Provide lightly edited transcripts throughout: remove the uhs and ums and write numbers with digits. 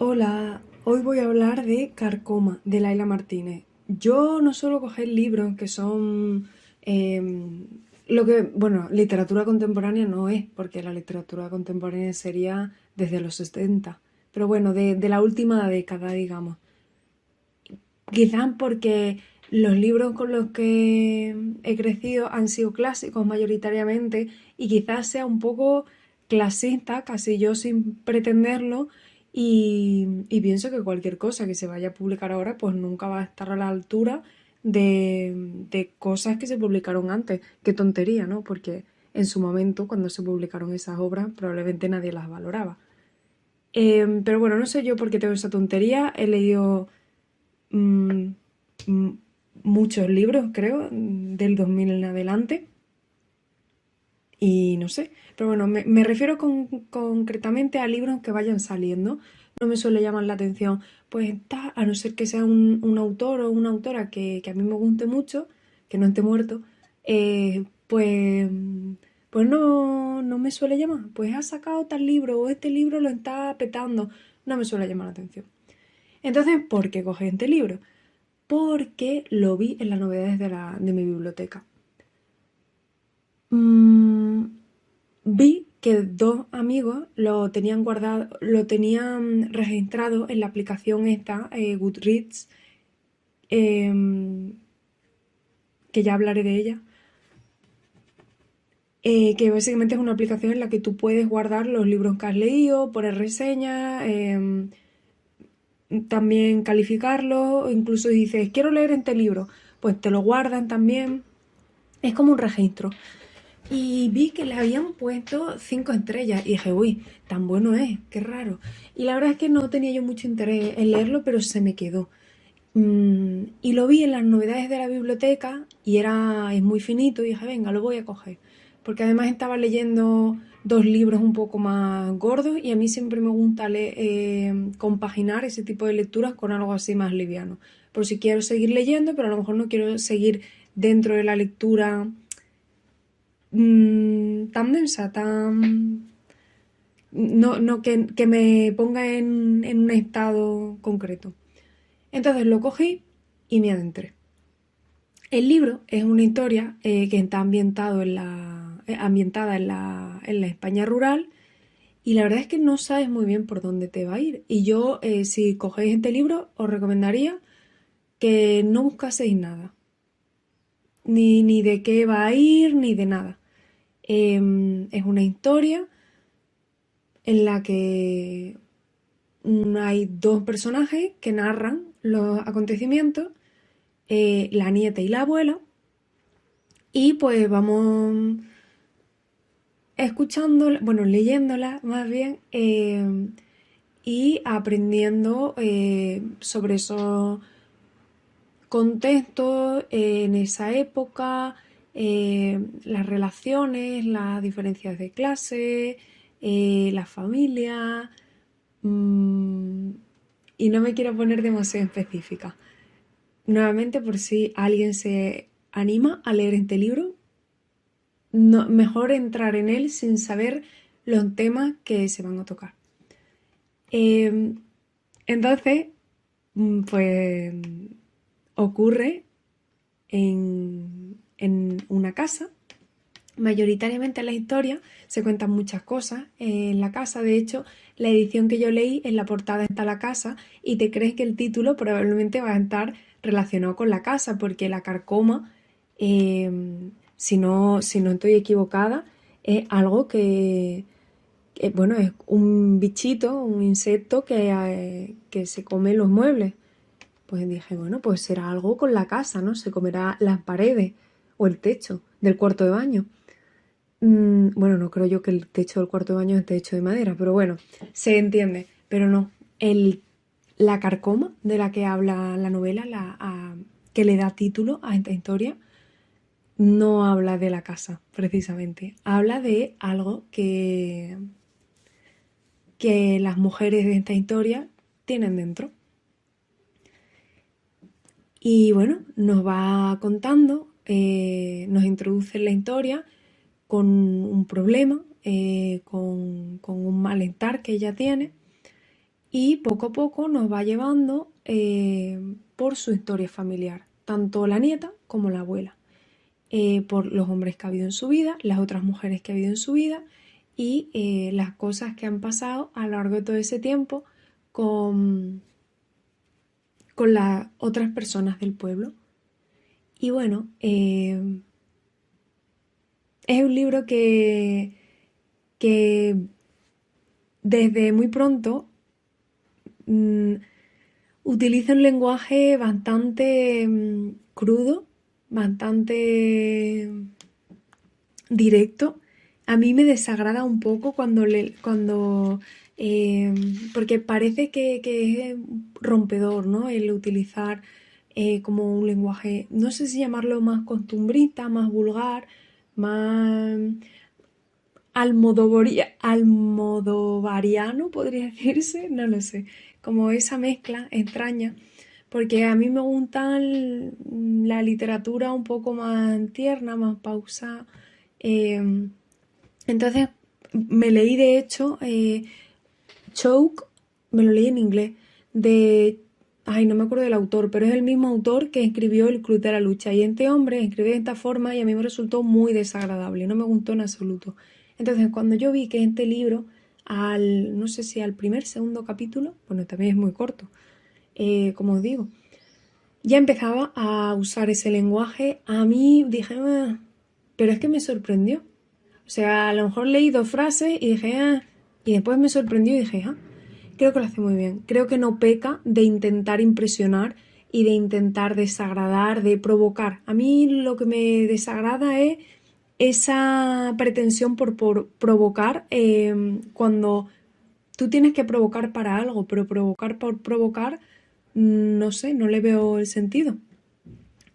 Hola, hoy voy a hablar de Carcoma, de Laila Martínez. Yo no suelo coger libros que son bueno, literatura contemporánea no es, porque la literatura contemporánea sería desde los 70, pero bueno, de la última década, digamos. Quizás porque los libros con los que he crecido han sido clásicos mayoritariamente y quizás sea un poco clasista, casi yo sin pretenderlo, y pienso que cualquier cosa que se vaya a publicar ahora pues nunca va a estar a la altura de cosas que se publicaron antes. Qué tontería, ¿no? Porque en su momento, cuando se publicaron esas obras, probablemente nadie las valoraba. Pero bueno, no sé yo por qué tengo esa tontería. He leído mm, m- muchos libros, creo, del 2000 en adelante. Y no sé, pero bueno, me refiero concretamente a libros que vayan saliendo. No me suele llamar la atención, pues está, a no ser que sea un autor o una autora que a mí me guste mucho, que no esté muerto, pues, pues no me suele llamar. Pues ha sacado tal libro o este libro lo está petando, no me suele llamar la atención. Entonces, ¿por qué cogí este libro? Porque lo vi en las novedades de mi biblioteca. Mm, Vi que dos amigos lo tenían guardado, lo tenían registrado en la aplicación esta, Goodreads, em, que ya hablaré de ella, que básicamente es una aplicación en la que tú puedes guardar los libros que has leído, poner reseñas, también calificarlos, o incluso dices, quiero leer este libro, pues te lo guardan también. Es como un registro. Y vi que le habían puesto 5 estrellas y dije, uy, tan bueno es, qué raro. Y la verdad es que no tenía yo mucho interés en leerlo, pero se me quedó. Y lo vi en las novedades de la biblioteca y es muy finito y dije, venga, lo voy a coger. Porque además estaba leyendo dos libros un poco más gordos y a mí siempre me gusta compaginar ese tipo de lecturas con algo así más liviano. Por si quiero seguir leyendo, pero a lo mejor no quiero seguir dentro de la lectura tan densa, tan... No que me ponga en un estado concreto. Entonces lo cogí y me adentré. El libro es una historia que está ambientada en la España rural y la verdad es que no sabes muy bien por dónde te va a ir. Y yo, si cogéis este libro, os recomendaría que no buscaseis nada, ni de qué va a ir, ni de nada. Es una historia en la que hay dos personajes que narran los acontecimientos, la nieta y la abuela, y pues vamos escuchándola, bueno, leyéndola más bien, y aprendiendo sobre esos contextos en esa época, las relaciones, las diferencias de clase, la familia. mm, y no me quiero poner demasiado específica. Nuevamente, por si alguien se anima a leer este libro, mejor entrar en él sin saber los temas que se van a tocar. Eh, entonces, pues ocurre en una casa. Mayoritariamente en la historia se cuentan muchas cosas. En la casa, de hecho, la edición que yo leí, en la portada está la casa y te crees que el título probablemente va a estar relacionado con la casa, porque la carcoma, si no estoy equivocada, es algo bueno, es un bichito, un insecto que se come los muebles. Pues dije, bueno, pues será algo con la casa, ¿no? Se comerá las paredes o el techo del cuarto de baño. Bueno, no creo yo que el techo del cuarto de baño esté hecho de madera, pero bueno, se entiende. Pero no, la carcoma de la que habla la novela, que le da título a esta historia, no habla de la casa, precisamente. Habla de algo que las mujeres de esta historia tienen dentro. Y bueno, nos va contando, nos introduce en la historia con un problema, con un malestar que ella tiene y poco a poco nos va llevando por su historia familiar, tanto la nieta como la abuela, por los hombres que ha habido en su vida, las otras mujeres que ha habido en su vida y las cosas que han pasado a lo largo de todo ese tiempo con, con las otras personas del pueblo. Y bueno, es un libro que desde muy pronto mm, utiliza un lenguaje bastante crudo, bastante directo. A mí me desagrada un poco porque parece que es rompedor, ¿no? El utilizar como un lenguaje, no sé si llamarlo más costumbrista, más vulgar, más almodovariano, podría decirse, no lo sé, como esa mezcla extraña, porque a mí me gusta la literatura un poco más tierna, más pausada. eh, entonces me leí de hecho Choke, me lo leí en inglés, de... Ay, no me acuerdo del autor, pero es el mismo autor que escribió El Club de la Lucha. Y este hombre escribe de esta forma y a mí me resultó muy desagradable, no me gustó en absoluto. Entonces, cuando yo vi que este libro, no sé si al primer, segundo capítulo, bueno, también es muy corto, como os digo, ya empezaba a usar ese lenguaje, a mí dije, "Ah", pero es que me sorprendió. O sea, a lo mejor leí dos frases y dije, "Ah", y después me sorprendió y dije, "Ah, creo que lo hace muy bien". Creo que no peca de intentar impresionar y de intentar desagradar, de provocar. A mí lo que me desagrada es esa pretensión por provocar cuando tú tienes que provocar para algo, pero provocar por provocar, no sé, no le veo el sentido.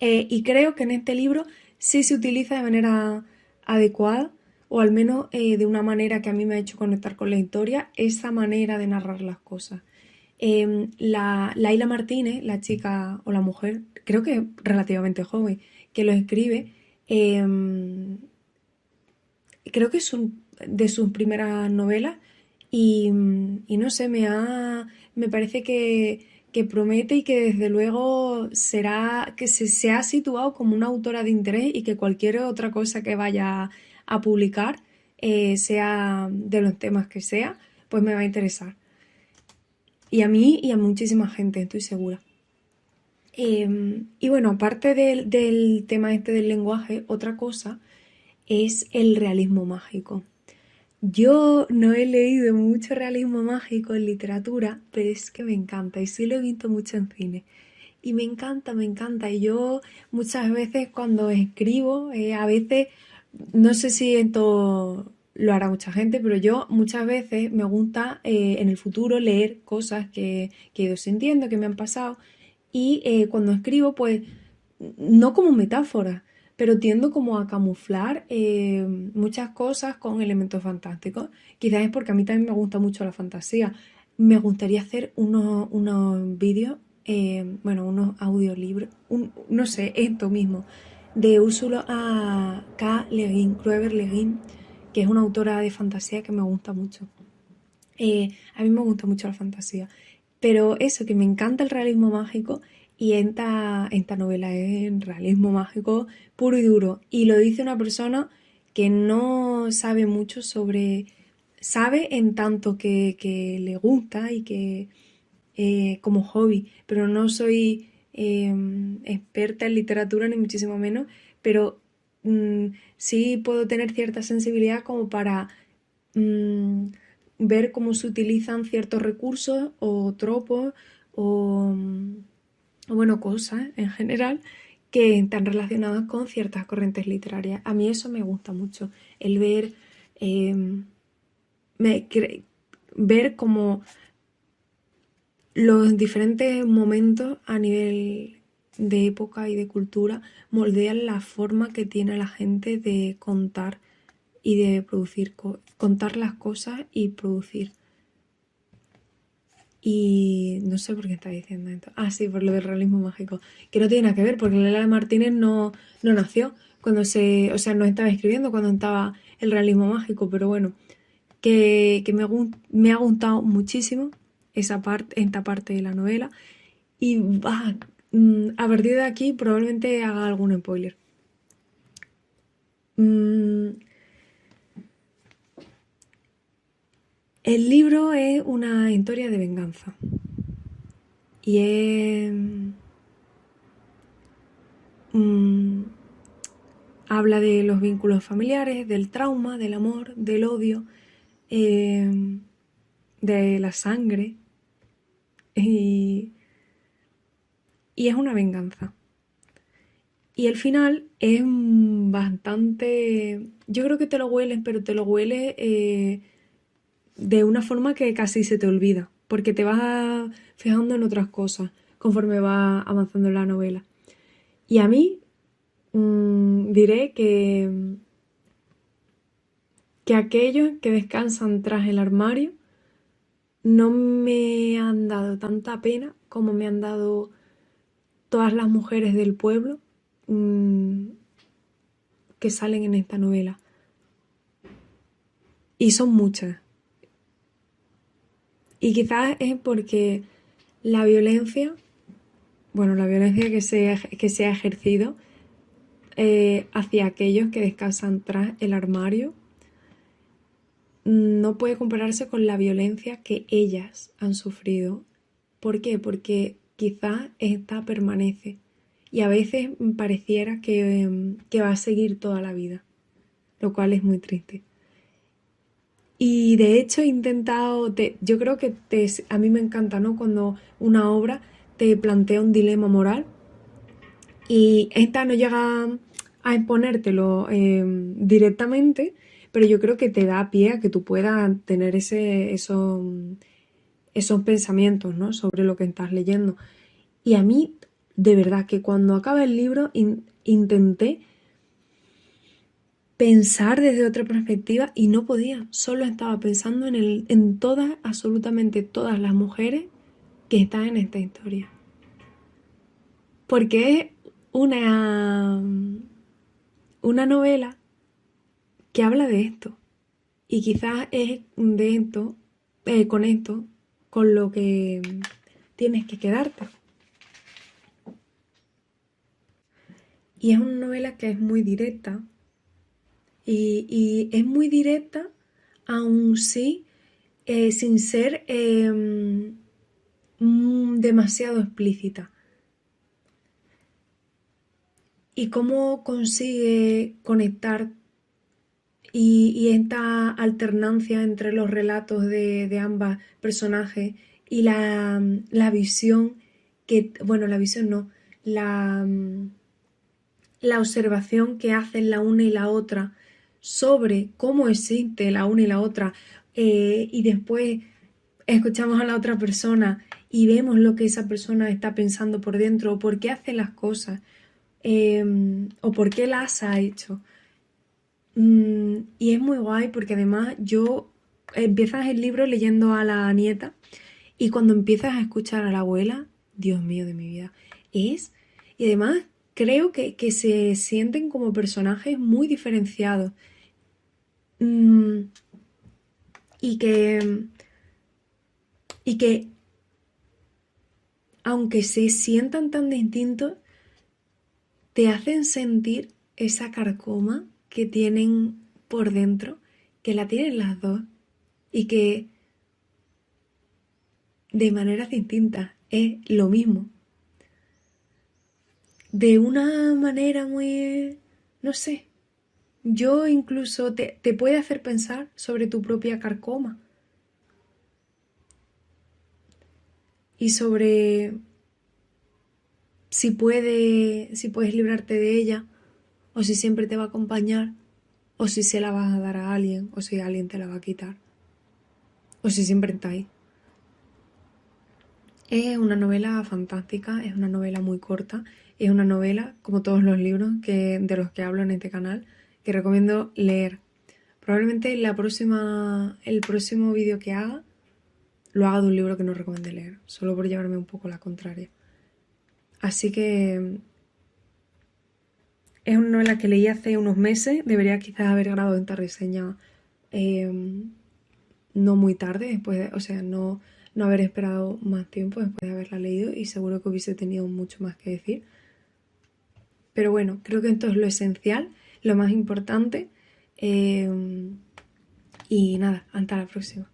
Y creo que en este libro sí se utiliza de manera adecuada, o al menos de una manera que a mí me ha hecho conectar con la historia, esa manera de narrar las cosas. Laila Martínez, la chica o la mujer, creo que relativamente joven, que lo escribe, eh, creo que es de sus primeras novelas y no sé, me parece que promete y que desde luego será, que se ha situado como una autora de interés y que cualquier otra cosa que vaya a publicar, sea de los temas que sea, pues me va a interesar. Y a mí y a muchísima gente, estoy segura. Y bueno, aparte del tema este del lenguaje, otra cosa es el realismo mágico. Yo no he leído mucho realismo mágico en literatura, pero es que me encanta y sí lo he visto mucho en cine. Y me encanta, me encanta. Y yo muchas veces cuando escribo, a veces, no sé si esto lo hará mucha gente, pero yo muchas veces me gusta en el futuro leer cosas que he ido sintiendo, que me han pasado. Y cuando escribo, pues no como metáfora, pero tiendo como a camuflar muchas cosas con elementos fantásticos. Quizás es porque a mí también me gusta mucho la fantasía. Me gustaría hacer unos vídeos, bueno, unos audiolibros, no sé, esto mismo, de Úrsula K. Le Guin, Kroeber Le Guin, que es una autora de fantasía que me gusta mucho. A mí me gusta mucho la fantasía, pero eso, que me encanta el realismo mágico y esta novela es realismo mágico puro y duro. Y lo dice una persona que no sabe mucho sobre... Sabe en tanto que le gusta y que como hobby, pero no soy experta en literatura ni muchísimo menos, pero sí puedo tener cierta sensibilidad como para mm, ver cómo se utilizan ciertos recursos o tropos o bueno, cosas en general que están relacionadas con ciertas corrientes literarias. A mí eso me gusta mucho, el ver, eh, ver cómo los diferentes momentos a nivel de época y de cultura moldean la forma que tiene la gente de contar y de producir, contar las cosas y producir. Y no sé por qué está diciendo esto. Ah, sí, por lo del realismo mágico. Que no tiene nada que ver, porque Lela Martínez no nació cuando o sea, no estaba escribiendo cuando estaba el realismo mágico, pero bueno, que me ha gustado muchísimo esta parte de la novela. Y a partir de aquí probablemente haga algún spoiler. El libro es una historia de venganza. Y habla de los vínculos familiares, del trauma, del amor, del odio, de la sangre. Y es una venganza. Y el final es bastante... Yo creo que te lo hueles, pero te lo hueles de una forma que casi se te olvida, porque te vas fijando en otras cosas conforme va avanzando la novela. Y a mí diré que aquellos que descansan tras el armario no me han dado tanta pena como me han dado todas las mujeres del pueblo que salen en esta novela. Y son muchas. Y quizás es porque la violencia, bueno, la violencia que se ha ejercido hacia aquellos que descansan tras el armario no puede compararse con la violencia que ellas han sufrido. ¿Por qué? Porque quizás esta permanece y a veces pareciera que va a seguir toda la vida, lo cual es muy triste. Y de hecho he intentado, yo creo que a mí me encanta, ¿no? Cuando una obra te plantea un dilema moral y esta no llega a exponértelo directamente, pero yo creo que te da pie a que tú puedas tener esos pensamientos, ¿no? Sobre lo que estás leyendo. Y a mí, de verdad, que cuando acaba el libro intenté pensar desde otra perspectiva y no podía. Solo estaba pensando en todas, absolutamente todas las mujeres que están en esta historia. Porque es una novela que habla de esto. Y quizás es de esto, con esto, con lo que tienes que quedarte. Y es una novela que es muy directa. Y es muy directa, aun sí, sin ser demasiado explícita. Y cómo consigue conectar y esta alternancia entre los relatos de ambas personajes y la visión bueno, la visión no, la observación que hacen la una y la otra sobre cómo existe la una y la otra y después escuchamos a la otra persona y vemos lo que esa persona está pensando por dentro o por qué hace las cosas o por qué las ha hecho. Y es muy guay porque además empiezas el libro leyendo a la nieta y cuando empiezas a escuchar a la abuela, Dios mío de mi vida, y además creo que se sienten como personajes muy diferenciados y que aunque se sientan tan distintos, te hacen sentir esa carcoma que tienen por dentro, que la tienen las dos y que de maneras distintas es lo mismo. De una manera muy, no sé, yo incluso te puede hacer pensar sobre tu propia carcoma y sobre si puedes librarte de ella o si siempre te va a acompañar o si se la vas a dar a alguien o si alguien te la va a quitar o si siempre está ahí. Es una novela fantástica, es una novela muy corta, es una novela, como todos los libros de los que hablo en este canal, que recomiendo leer. Probablemente el próximo vídeo que haga lo haga de un libro que no recomendé leer, solo por llevarme un poco la contraria. Así que es una novela que leí hace unos meses, debería quizás haber grabado esta reseña no muy tarde, después, o sea, no no haber esperado más tiempo después de haberla leído y seguro que hubiese tenido mucho más que decir. Pero bueno, creo que esto es lo esencial, lo más importante. Y nada, hasta la próxima.